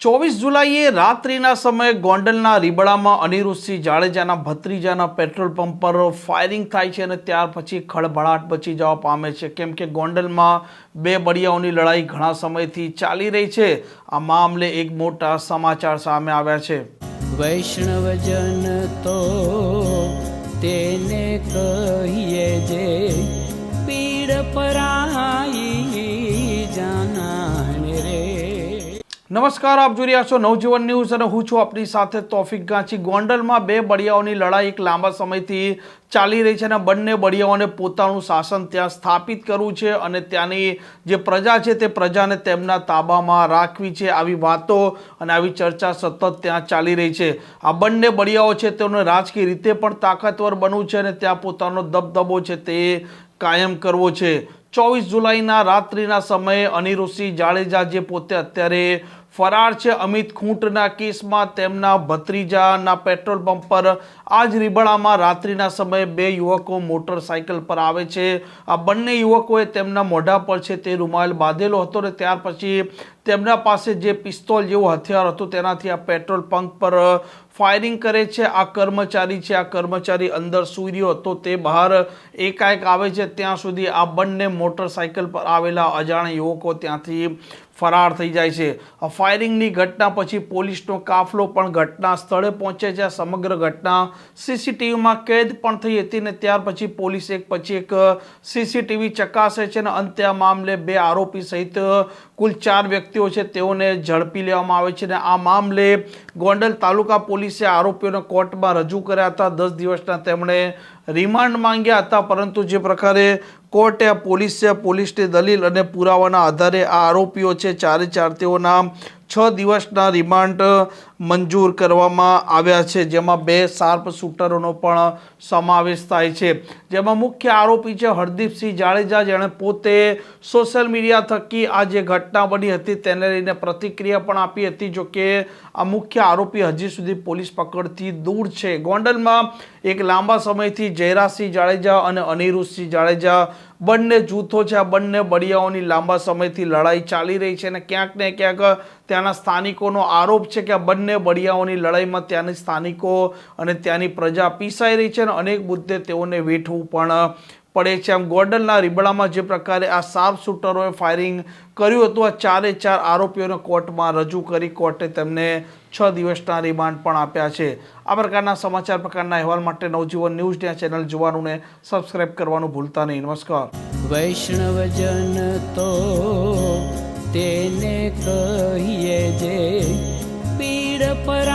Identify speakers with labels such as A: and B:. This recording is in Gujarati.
A: 24 જુલાઈએ રાત્રિના સમયે ગોંડલના રીબડામાં અનિરુદ્ધસિંહ જાડેજાના ભત્રીજાના પેટ્રોલ પંપ પર ફાયરિંગ થાય છે અને ત્યાર પછી ખળભળાટ મચી જવા પામે છે, કેમ કે ગોંડલમાં બે બળિયાઓની લડાઈ ઘણા સમયથી ચાલી રહી છે। આ મામલે એક મોટા સમાચાર સામે આવ્યા છે।
B: વૈષ્ણવજન તો તેને કહીએ જે પીડ પરાઈ જાનાને રે।
A: નમસ્કાર, આપ જોઈ રહ્યા છો નવજીવન ન્યૂઝ અને હું છું આપની સાથે તોફિક ગાંચી। ગોંડલમાં બે બળિયાઓની લડાઈ એક લાંબા સમયથી ચાલી રહી છે અને બંને બળિયાઓને પોતાનું શાસન ત્યાં સ્થાપિત કરવું છે અને ત્યાંની જે પ્રજા છે તે પ્રજાને તેમના તાબામાં રાખવી છે। આવી વાતો અને આવી ચર્ચા સતત ત્યાં ચાલી રહી છે। આ બંને બળિયાઓ છે તેઓને રાજકીય રીતે પણ તાકાતવર બનવું છે અને ત્યાં પોતાનો દબદબો છે તે કાયમ કરવો છે। 24 જુલાઈના રાત્રિના સમયે અનિરુદ્ધસિંહ જાડેજા જે પોતે અત્યારે ફરાર છે અમિત ખૂંટના કેસમાં, તેમના ભત્રીજાના પેટ્રોલ પંપ પર આજ રીબડામાં રાત્રિના સમયે બે યુવકો મોટરસાઇકલ પર આવે છે। આ બંને યુવકોએ તેમના મોઢા પર છે તે રૂમાલ બાંધેલો હતો અને ત્યાર પછી તેમના પાસે જે પિસ્તોલ જેવું હથિયાર હતું તેનાથી આ પેટ્રોલ પંપ પર ફાયરિંગ કરે છે। આ કર્મચારી અંદર સૂઈ રહ્યો હતો, તે બહાર એકાએક આવે છે, ત્યાં સુધી આ બંને મોટરસાઇકલ પર આવેલા અજાણ્યા યુવકો ત્યાંથી ફરાર થઈ જાય છે। આ ફાયરિંગની ઘટના પછી પોલીસનો કાફલો પણ ઘટના સ્થળે પહોંચે છે। આ સમગ્ર ઘટના સીસીટીવીમાં કેદ પણ થઈ હતી અને ત્યાર પછી પોલીસ એક પછી એક સીસીટીવી ચકાસે છે અને અંતે આ મામલે બે આરોપી સહિત કુલ 4 વ્યક્તિઓ છે તેઓને ઝડપી લેવામાં આવે છે અને આ મામલે ગોંડલ તાલુકા પોલીસે આરોપીઓને કોર્ટમાં રજૂ કર્યા હતા। 10 દિવસના તેમણે રિમાન્ડ માંગ્યા હતા, પરંતુ જે પ્રકારે કોર્ટે પોલીસની દલીલ અને પુરાવાના આધારે આ આરોપીઓ છે ચારે ચાર તેઓના 6 દિવસના રિમાન્ડ મંજૂર કરવામાં આવ્યા છે, જેમાં 2 શાર્પ શૂટરોનો પણ સમાવેશ થાય છે। જેમાં મુખ્ય આરોપી છે હરદીપસિંહ જાડેજા, જેણે પોતે સોશિયલ મીડિયા થકી આ જે ઘટના બની હતી તેને લઈને પ્રતિક્રિયા પણ આપી હતી। જોકે આ મુખ્ય આરોપી હજી સુધી પોલીસ પકડથી દૂર છે। ગોંડલમાં એક લાંબા સમયથી જયરાજસિંહ જાડેજા અને અનિરુદ્ધસિંહ જાડેજા બંને જૂથો છે, આ બંને બળિયાઓની લાંબા સમયથી લડાઈ ચાલી રહી છે અને ક્યાંક ને ક્યાંક ત્યાંના સ્થાનિકોનો આરોપ છે કે આ બંને બળિયાઓની લડાઈમાં ત્યાંની સ્થાનિકો અને ત્યાંની પ્રજા પીસાઈ રહી છે અને અનેક મુદ્દે તેઓને વેઠવું પણ પડે છે। આમ ગોંડલના રીબડામાં જે પ્રકારે આ શાર્પ શૂટરોએ ફાયરિંગ કર્યું હતું, આ ચારે ચાર આરોપીઓને કોર્ટમાં રજૂ કરી કોર્ટે તેમને 6 દિવસના રિમાન્ડ પણ આપ્યા છે। આ પ્રકારના સમાચાર, પ્રકારના અહેવાલ માટે નવજીવન ન્યૂઝની ચેનલ જોવાનું ને સબસ્ક્રાઇબ કરવાનું ભૂલતા નહીં। નમસ્કાર।
B: વૈષ્ણવજન તો તેને કહીએ જે પીડ પર